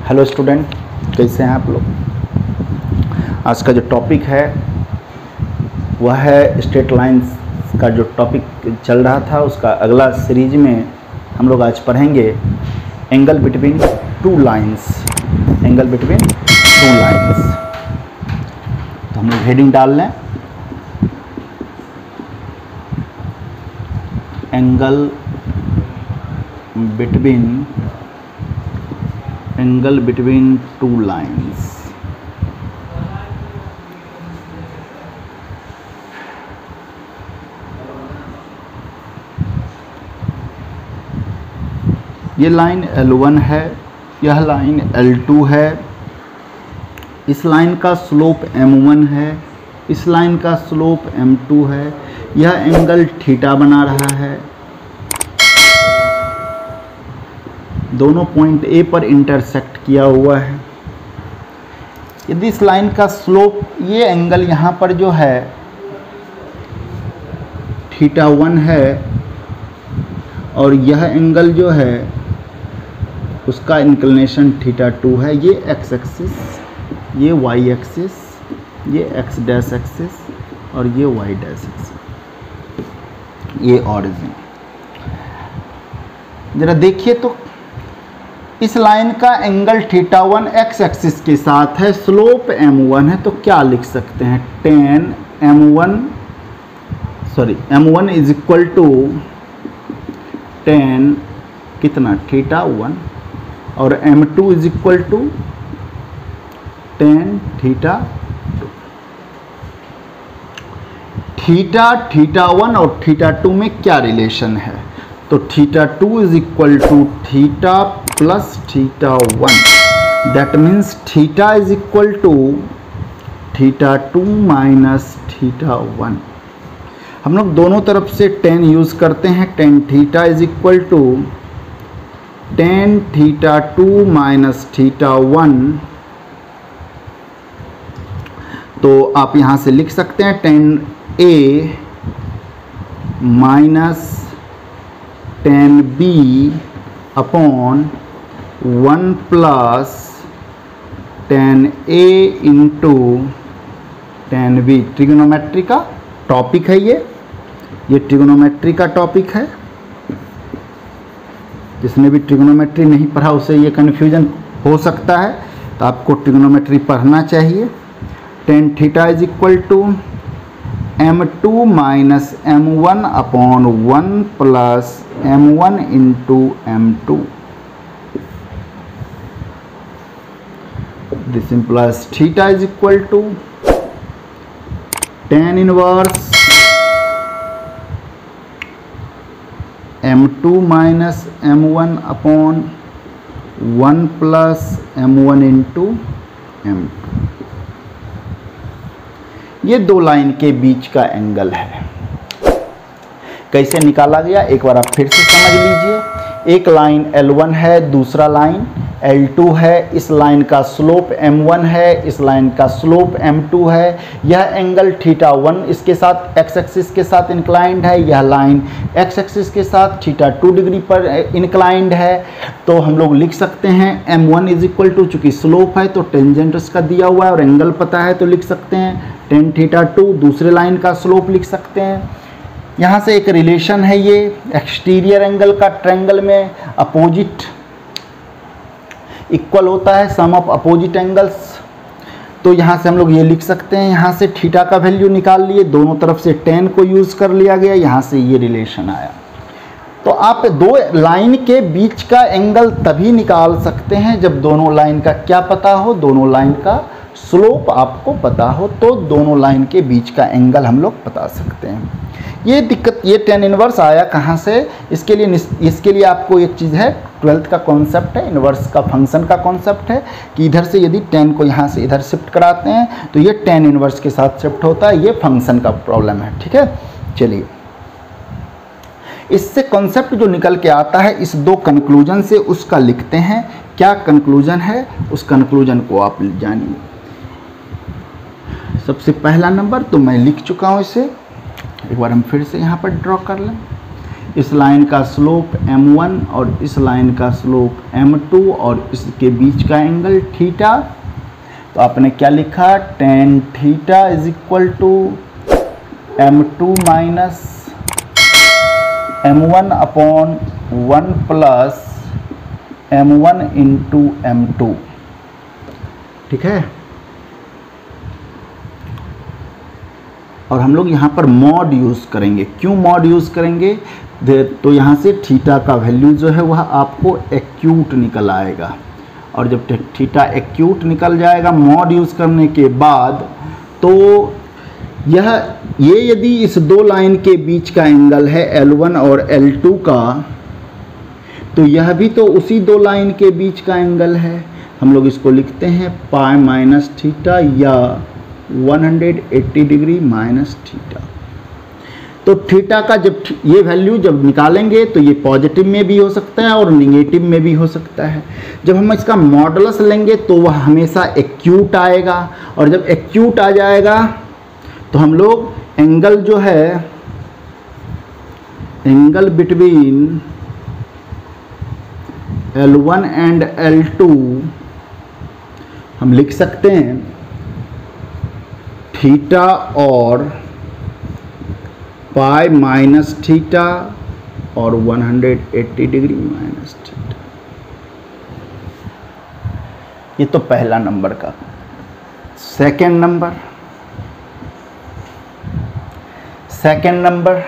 Hello student, कैसे हैं आप लोग। आज का जो टॉपिक है वह है स्ट्रेट लाइंस का जो टॉपिक चल रहा था उसका अगला सीरीज में हम लोग आज पढ़ेंगे angle between two lines. Angle between two lines, तो हम लोग हेडिंग डाल लें, एंगल बिटवीन टू लाइंस। ये लाइन L1 है, यह लाइन L2 है, इस लाइन का स्लोप M1 है, इस लाइन का स्लोप M2 है। यह एंगल थीटा बना रहा है, दोनों पॉइंट A पर इंटरसेक्ट किया हुआ है। यदि इस लाइन का स्लोप, ये एंगल यहाँ पर जो है θ1 है और यह एंगल जो है उसका इंक्लिनेशन θ2 है। ये x एक्सिस, ये y एक्सिस, ये x डैश एक्सिस और ये y डैश एक्सिस, ये ऑरिजिन। जरा देखिए तो इस लाइन का एंगल θ1 x एक्सिस के साथ है, स्लोप m1 है, तो क्या लिख सकते हैं, tan m1 is equal to tan कितना θ1 और m2 is equal to tan θ2। θ1 और θ2 में क्या रिलेशन है, तो θ2 is equal to θ plus θ1, that means θ is equal to θ2 minus θ1। हम लोग दोनों तरफ से tan यूज करते हैं, tan θ is equal to tan θ2 minus θ1। तो आप यहाँ से लिख सकते हैं tan A minus tan B upon 1 plus tan A into tan B। Trigonometry का टॉपिक है ये ट्रिग्नोमेट्री का टॉपिक है। जिसने भी ट्रिग्नोमेट्री नहीं पढ़ा उसे ये कन्फ्यूजन हो सकता है, तो आपको ट्रिग्नोमेट्री पढ़ना चाहिए। tan θ is equal to m2 minus m1 upon 1 plus m1 into m2। This implies θ is equal to tan inverse m2 minus m1 upon 1 plus m1 into m2। ये दो लाइन के बीच का एंगल है। कैसे निकाला गया एक बार आप फिर से समझ लीजिए। एक लाइन L1 है, दूसरा लाइन L2 है, इस लाइन का स्लोप M1 है, इस लाइन का स्लोप M2 है। यह एंगल θ1 इसके साथ x एक्सिस के साथ इंक्लाइंड है, यह लाइन x एक्सिस के साथ θ2 डिग्री पर इंक्लाइंड है। तो हम लोग लिख सकते हैं M1 इज इक्वल टू, चूँकि स्लोप है तो टेंजेंट उसका दिया हुआ है और एंगल पता है तो लिख सकते हैं tan θ2। दूसरे लाइन का स्लोप लिख सकते हैं। यहाँ से एक रिलेशन है, ये एक्सटीरियर एंगल का ट्रायंगल में अपोजिट इक्वल होता है, सम ऑफ अपोजिट एंगल्स। तो यहाँ से हम लोग ये लिख सकते हैं, यहाँ से θ का वैल्यू निकाल लिए, दोनों तरफ से tan को यूज़ कर लिया गया, यहाँ से ये रिलेशन आया। तो आप दो लाइन के बीच का एंगल तभी निकाल सकते हैं जब दोनों लाइन का क्या पता हो, दोनों लाइन का स्लोप आपको पता हो, तो दोनों लाइन के बीच का एंगल हम लोग बता सकते हैं। ये दिक्कत, ये tan इनवर्स आया कहाँ से, इसके लिए आपको एक चीज़ है, 12th का कॉन्सेप्ट है, इनवर्स का फंक्शन का कॉन्सेप्ट है कि इधर से यदि tan को यहाँ से इधर शिफ्ट कराते हैं तो ये tan इनवर्स के साथ शिफ्ट होता है। ये फंक्शन का प्रॉब्लम है, ठीक है। चलिए, इससे कॉन्सेप्ट जो निकल के आता है, इस दो कंक्लूजन से उसका लिखते हैं। क्या कंक्लूजन है, उस कंक्लूजन को आप जानिए। सबसे पहला नंबर तो मैं लिख चुका हूँ, इसे एक बार हम फिर से यहाँ पर ड्रॉ कर लें। इस लाइन का स्लोप m1 और इस लाइन का स्लोप m2 और इसके बीच का एंगल थीटा। तो आपने क्या लिखा, tan theta is equal to m2 minus m1 upon 1 plus m1 into m2। ठीक है, और हम लोग यहाँ पर मॉड यूज़ करेंगे। क्यों मॉड यूज़ करेंगे, तो यहाँ से थीटा का वैल्यू जो है वह आपको एक्यूट निकल आएगा, और जब थीटा एक्यूट निकल जाएगा मॉड यूज़ करने के बाद, तो ये यदि इस दो लाइन के बीच का एंगल है L1 और L2 का, तो यह भी तो उसी दो लाइन के बीच का एंगल है। हम लोग इसको लिखते हैं पाई माइनस थीटा या 180 डिग्री माइनस थीटा। तो थीटा का जब ये वैल्यू जब निकालेंगे तो ये पॉजिटिव में भी हो सकता है और निगेटिव में भी हो सकता है। जब हम इसका मॉडुलस लेंगे तो वह हमेशा एक्यूट आएगा, और जब एक्यूट आ जाएगा तो हम लोग एंगल जो है, angle between L1 and L2 हम लिख सकते हैं थीटा और पाई माइनस थीटा और 180 डिग्री माइनस थीटा। ये तो पहला नंबर का। सेकंड नंबर,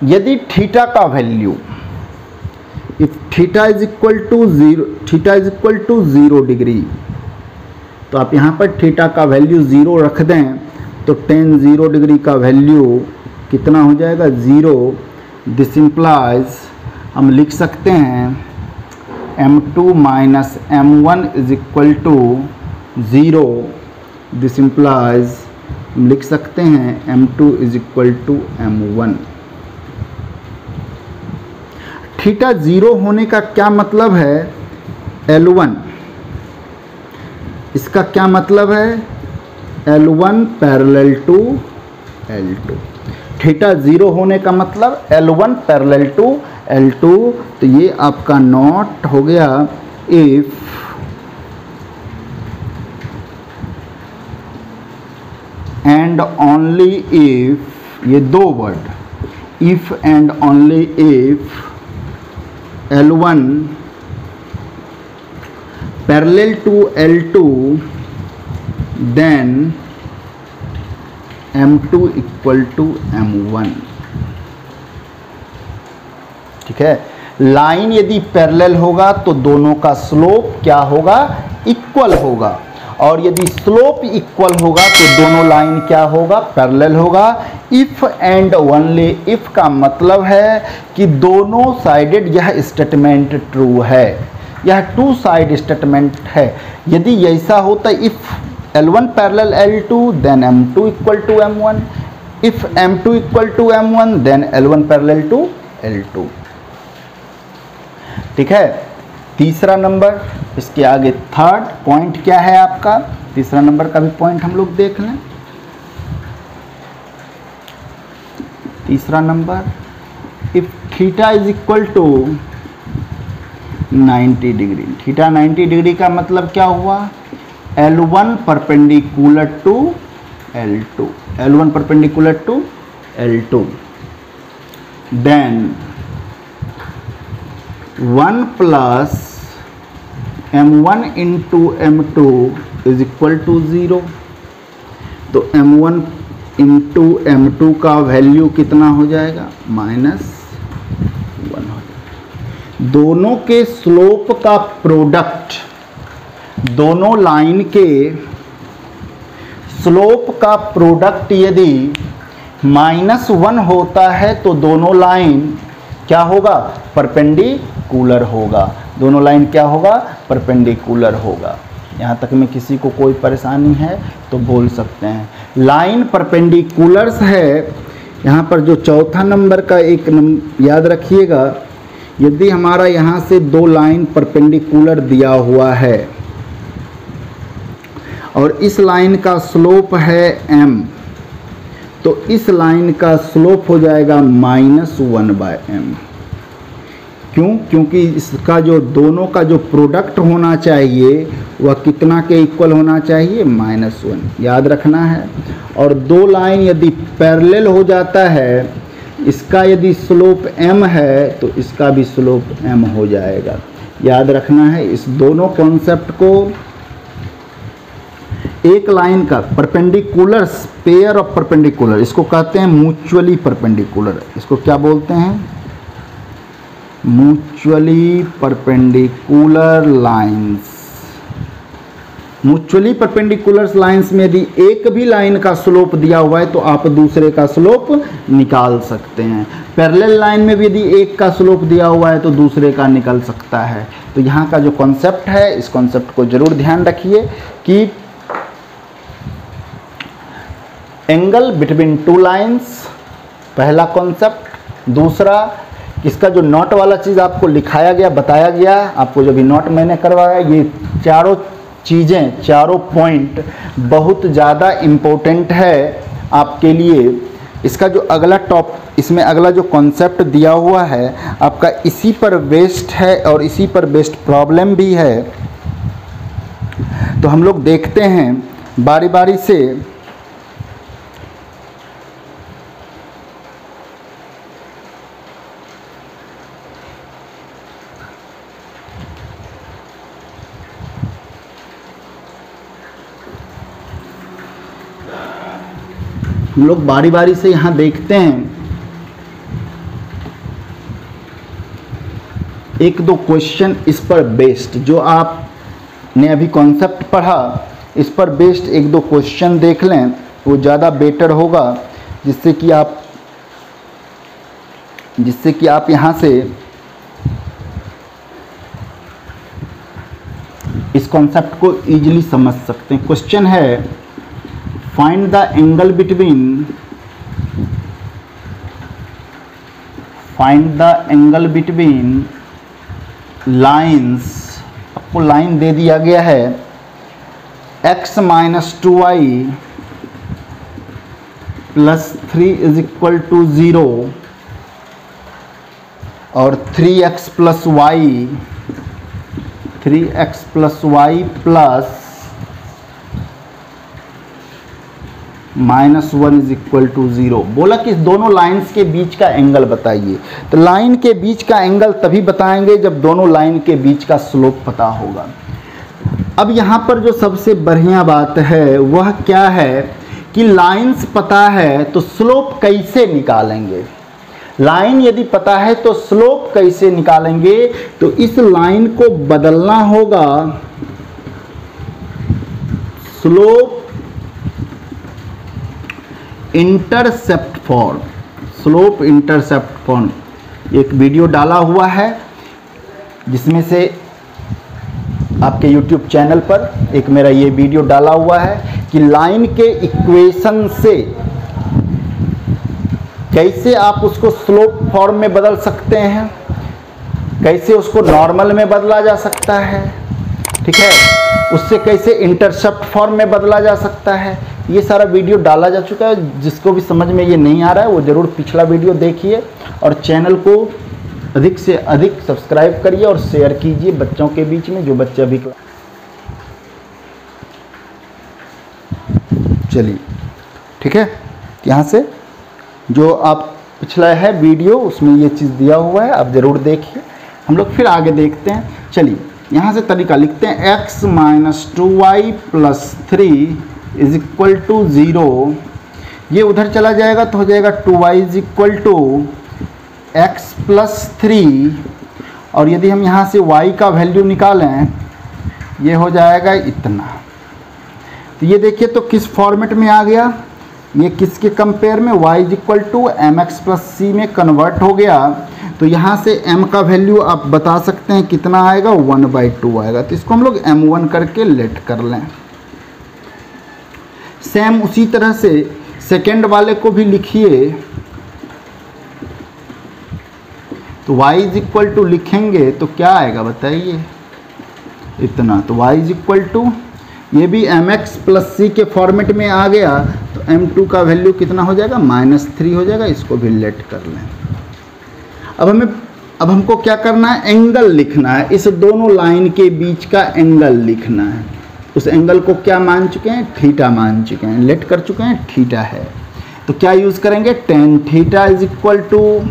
यदि थीटा का value, if theta is equal to 0 degree, तो आप यहाँ पर थीटा का वैल्यू 0 रख दें तो tan 0 डिग्री का वैल्यू कितना हो जाएगा, 0। दिस इम्प्लाइज हम लिख सकते हैं m2 minus m1 is equal to 0। This implies हम लिख सकते हैं m2 is equal to m1। Theta 0 होने का क्या मतलब है, L1, इसका क्या मतलब है, L1 parallel to L2। Theta 0 होने का मतलब L1 पैरेलल टू L2। तो ये आपका नॉट हो गया इफ एंड ओनली इफ, ये दो word, if and only if L1 parallel to L2 then M2 equal to M1। ठीक है, लाइन यदि पैरेलल होगा तो दोनों का स्लोप क्या होगा, इक्वल होगा, और यदि स्लोप इक्वल होगा तो दोनों लाइन क्या होगा, पैरेलल होगा। इफ एंड ओनली इफ का मतलब है कि दोनों साइडेड यह स्टेटमेंट ट्रू है, यह टू साइड स्टेटमेंट है। यदि ऐसा होता if L1 parallel L2 then M2 equal to M1, if M2 equal to M1 then L1 parallel to L2। ठीक है, तीसरा नंबर, इसके आगे थर्ड पॉइंट क्या है आपका, तीसरा नंबर का भी पॉइंट हम लोग देख लें। तीसरा नंबर, if theta is equal to 90 degree, theta 90 degree का मतलब क्या हुआ, L1 perpendicular to L2, L1 perpendicular to L2, then 1 plus M1 into M2 is equal to 0। तो M1 इंटू M2 का वैल्यू कितना हो जाएगा, -1 हो जाएगा। दोनों के स्लोप का प्रोडक्ट, दोनों लाइन के स्लोप का प्रोडक्ट यदि -1 होता है तो दोनों लाइन क्या होगा, परपेंडिकुलर होगा। दोनों लाइन क्या होगा, परपेंडिकुलर होगा। यहाँ तक में किसी को कोई परेशानी है तो बोल सकते हैं। लाइन परपेंडिकुलर्स है, यहाँ पर जो चौथा नंबर का एक याद रखिएगा, यदि हमारा यहाँ से दो लाइन परपेंडिकुलर दिया हुआ है और इस लाइन का स्लोप है m, तो इस लाइन का स्लोप हो जाएगा -1/m। क्यों? क्योंकि इसका जो दोनों का जो प्रोडक्ट होना चाहिए वह कितना के इक्वल होना चाहिए? -1, याद रखना है। और दो लाइन यदि पैरेलल हो जाता है, इसका यदि स्लोप m है तो इसका भी स्लोप m हो जाएगा, याद रखना है। इस दोनों कॉन्सेप्ट को एक लाइन का परपेंडिकुलर पेयर ऑफ परपेंडिकुलर, इसको कहते हैं म्यूचुअली परपेंडिकुलर। इसको क्या बोलते हैं? Mutually perpendicular lines. Mutually perpendicular lines में यदि एक भी लाइन का स्लोप दिया हुआ है तो आप दूसरे का स्लोप निकाल सकते हैं। पैरेलल लाइन में भी यदि एक का स्लोप दिया हुआ है तो दूसरे का निकल सकता है। तो यहाँ का जो कॉन्सेप्ट है, इस कॉन्सेप्ट को जरूर ध्यान रखिए कि एंगल बिटवीन टू लाइंस, पहला कॉन्सेप्ट। दूसरा, इसका जो नोट वाला चीज़ आपको लिखाया गया, बताया गया, आपको जो भी नोट मैंने करवाया, ये चारों चीज़ें, चारों पॉइंट बहुत ज़्यादा इम्पोर्टेंट है आपके लिए। इसका जो अगला इसमें अगला जो कॉन्सेप्ट दिया हुआ है आपका इसी पर बेस्ड है और इसी पर बेस्ड प्रॉब्लम भी है। तो हम लोग देखते हैं बारी बारी से। हम लोग बारी बारी से यहाँ देखते हैं, एक दो क्वेश्चन इस पर बेस्ड, जो आपने अभी कॉन्सेप्ट पढ़ा इस पर बेस्ड एक दो क्वेश्चन देख लें, वो ज़्यादा बेटर होगा, जिससे कि आप यहाँ से इस कॉन्सेप्ट को इजीली समझ सकते हैं। क्वेश्चन है, find the angle between lines. आपको लाइन दे दिया गया है x - 2y + 3 = 0 और 3x + y प्लस -1 = 0। बोला कि दोनों लाइंस के बीच का एंगल बताइए। तो लाइन के बीच का एंगल तभी बताएंगे जब दोनों लाइन के बीच का स्लोप पता होगा। अब यहाँ पर जो सबसे बढ़िया बात है वह क्या है कि लाइंस पता है तो स्लोप कैसे निकालेंगे। लाइन यदि पता है तो स्लोप कैसे निकालेंगे? तो इस लाइन को बदलना होगा slope intercept form. Slope intercept form एक वीडियो डाला हुआ है, जिसमें से आपके YouTube चैनल पर एक मेरा ये वीडियो डाला हुआ है कि लाइन के इक्वेशन से कैसे आप उसको स्लोप फॉर्म में बदल सकते हैं, कैसे उसको नॉर्मल में बदला जा सकता है, ठीक है, उससे कैसे इंटरसेप्ट फॉर्म में बदला जा सकता है। ये सारा वीडियो डाला जा चुका है। जिसको भी समझ में ये नहीं आ रहा है वो ज़रूर पिछला वीडियो देखिए और चैनल को अधिक से अधिक सब्सक्राइब करिए और शेयर कीजिए बच्चों के बीच में, जो बच्चे अभी चलिए ठीक है। यहाँ से जो आप पिछला है वीडियो उसमें ये चीज़ दिया हुआ है, आप ज़रूर देखिए। हम लोग फिर आगे देखते हैं। चलिए यहाँ से तरीका लिखते हैं, x - 2y + 3 = 0। ये उधर चला जाएगा तो हो जाएगा 2y = x + 3, और यदि हम यहाँ से y का वैल्यू निकालें ये हो जाएगा इतना। तो ये देखिए तो किस फॉर्मेट में आ गया, ये किसके कंपेयर में, y = mx + c में कन्वर्ट हो गया। तो यहाँ से m का वैल्यू आप बता सकते हैं कितना आएगा, 1/2 आएगा। तो इसको हम लोग m1 करके लेट कर लें। सेम उसी तरह से सेकेंड वाले को भी लिखिए। तो y = लिखेंगे तो क्या आएगा बताइए, इतना। तो y = ये भी mx + c के फॉर्मेट में आ गया। तो m2 का वैल्यू कितना हो जाएगा, -3 हो जाएगा। इसको भी लेट कर लें। अब हमको क्या करना है, एंगल लिखना है। इस दोनों लाइन के बीच का एंगल लिखना है। उस एंगल को क्या मान चुके हैं, थीटा मान चुके हैं, लेट कर चुके हैं, थीटा है। तो क्या यूज़ करेंगे, tan theta is equal to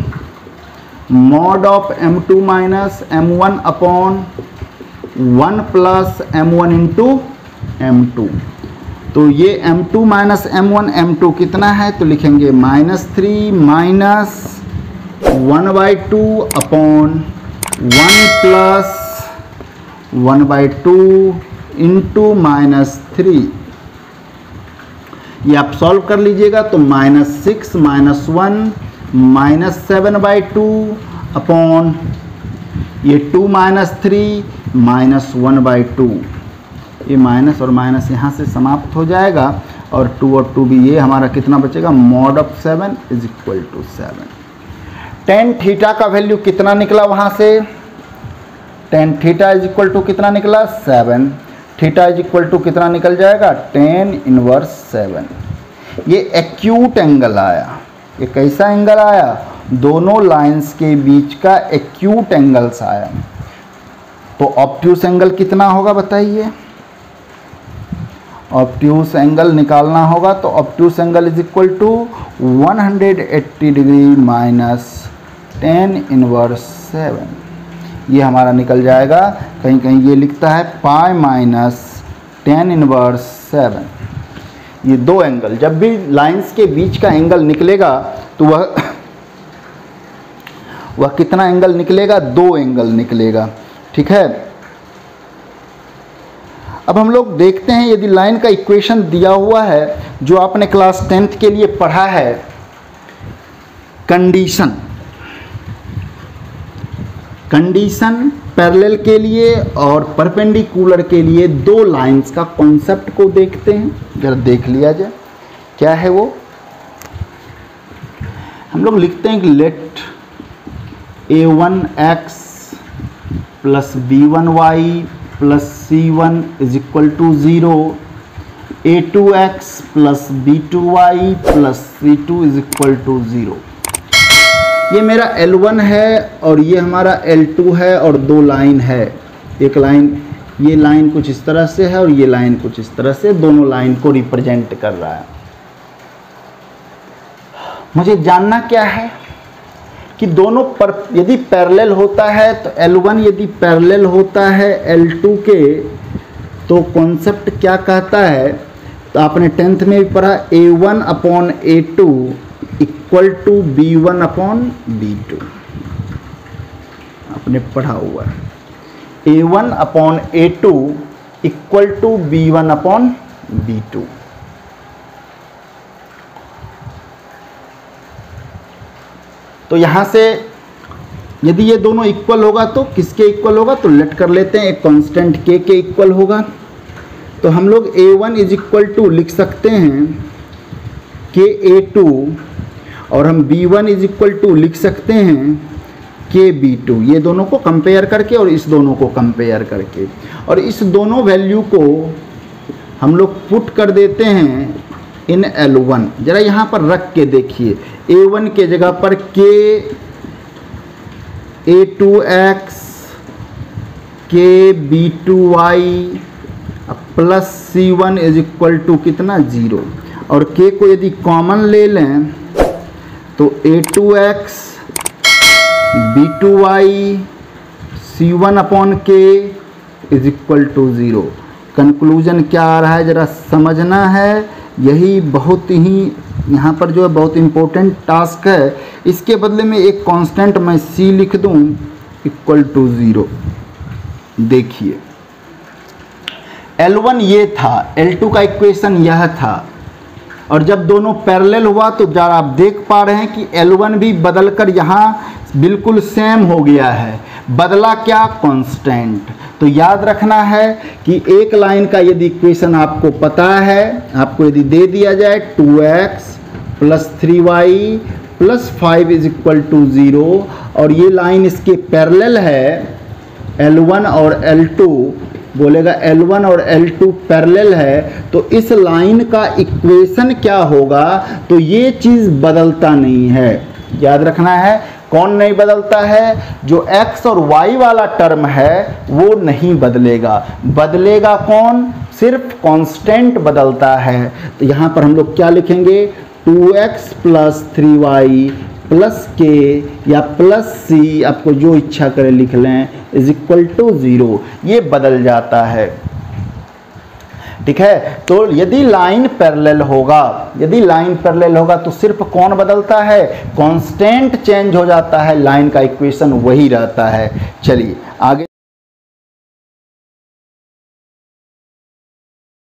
mod of m2 minus m1 upon 1 plus m1 into m2। तो ये m2 माइनस m1 m2 कितना है, तो लिखेंगे -3 माइनस 1/2 अपॉन 1 प्लस 1/2 इंटू -3। ये आप सॉल्व कर लीजिएगा तो -6 माइनस 1 -7/2 अपॉन ये 2 माइनस 3 -1/2। ये माइनस और माइनस यहाँ से समाप्त हो जाएगा और 2 और 2 भी, ये हमारा कितना बचेगा, mod of 7 is equal to 7। tan theta का वैल्यू कितना निकला वहाँ से, tan theta is equal to कितना निकला, 7। थीटा इज इक्वल टू कितना निकल जाएगा, tan इनवर्स 7। ये एक्यूट एंगल आया। ये कैसा एंगल आया, दोनों लाइंस के बीच का एक्यूट एंगल्स आया। तो ऑब्ट्यूस एंगल कितना होगा बताइए, ऑब्ट्यूस एंगल निकालना होगा तो obtuse angle is equal to 180 degree minus tan inverse 7। ये हमारा निकल जाएगा, कहीं कहीं ये लिखता है पाई माइनस tan इनवर्स 7। ये दो एंगल, जब भी लाइंस के बीच का एंगल निकलेगा तो वह कितना एंगल निकलेगा, 2 एंगल निकलेगा। ठीक है, अब हम लोग देखते हैं, यदि लाइन का इक्वेशन दिया हुआ है जो आपने क्लास 10th के लिए पढ़ा है, कंडीशन पैरेलल के लिए और परपेंडिकुलर के लिए दो लाइंस का कॉन्सेप्ट को देखते हैं। जरा देख लिया जाए क्या है वो। हम लोग लिखते हैं कि let a1x plus b1y plus c1 is equal to 0, a2x plus b2y plus c2 is equal to 0। ये मेरा L1 है और ये हमारा L2 है और दो लाइन है। एक लाइन, ये लाइन कुछ इस तरह से है और ये लाइन कुछ इस तरह से, दोनों लाइन को रिप्रेजेंट कर रहा है। मुझे जानना क्या है कि दोनों पर यदि पैरेलल होता है तो L1 यदि पैरेलल होता है L2 के तो कॉन्सेप्ट क्या कहता है, तो आपने 10th में भी पढ़ा, A1 upon A2 equal to B1 upon B2, आपने पढ़ा हुआ है। A1 upon A2 equal to B1 upon B2। तो यहां से यदि ये दोनों इक्वल होगा तो किसके इक्वल होगा, तो लेट कर लेते हैं, एक कांस्टेंट k के इक्वल होगा। तो हम लोग A1 इज इक्वल टू लिख सकते हैं k A2 और हम B1 इज इक्वल टू लिख सकते हैं k B2। ये दोनों को कंपेयर करके और इस दोनों को कंपेयर करके, और इस दोनों वैल्यू को हम लोग पुट कर देते हैं इन L1। जरा यहाँ पर रख के देखिए, A1 के जगह पर k A2x k B2y plus C1 is equal to कितना, 0। और k को यदि कॉमन ले लें तो A2x B2y C1 upon k is equal to 0। Conclusion क्या आ रहा है जरा समझना है। यही बहुत ही यहाँ पर जो है बहुत इम्पोर्टेंट टास्क है। इसके बदले में एक कांस्टेंट मैं c लिख दूँ इक्वल टू 0। देखिए L1 ये था, L2 का इक्वेशन यह था, और जब दोनों पैरेलल हुआ तो जरा आप देख पा रहे हैं कि L1 भी बदलकर यहाँ बिल्कुल सेम हो गया है। बदला क्या, कांस्टेंट। तो याद रखना है कि एक लाइन का यदि इक्वेशन आपको पता है, आपको यदि दे दिया जाए 2x plus 3y plus 5 is equal to 0 और ये लाइन इसके पैरेलल है L1 और L2, बोलेगा L1 और L2 पैरेलल है, तो इस लाइन का इक्वेशन क्या होगा, तो ये चीज़ बदलता नहीं है। याद रखना है, कौन नहीं बदलता है, जो x और y वाला टर्म है वो नहीं बदलेगा। बदलेगा कौन, सिर्फ कांस्टेंट बदलता है। तो यहाँ पर हम लोग क्या लिखेंगे, 2x + 3y + k या +c, आपको जो इच्छा करे लिख लें, = 0। ये बदल जाता है, ठीक है। तो यदि लाइन पैरेलल होगा तो सिर्फ कौन बदलता है, कांस्टेंट चेंज हो जाता है, लाइन का इक्वेशन वही रहता है। चलिए आगे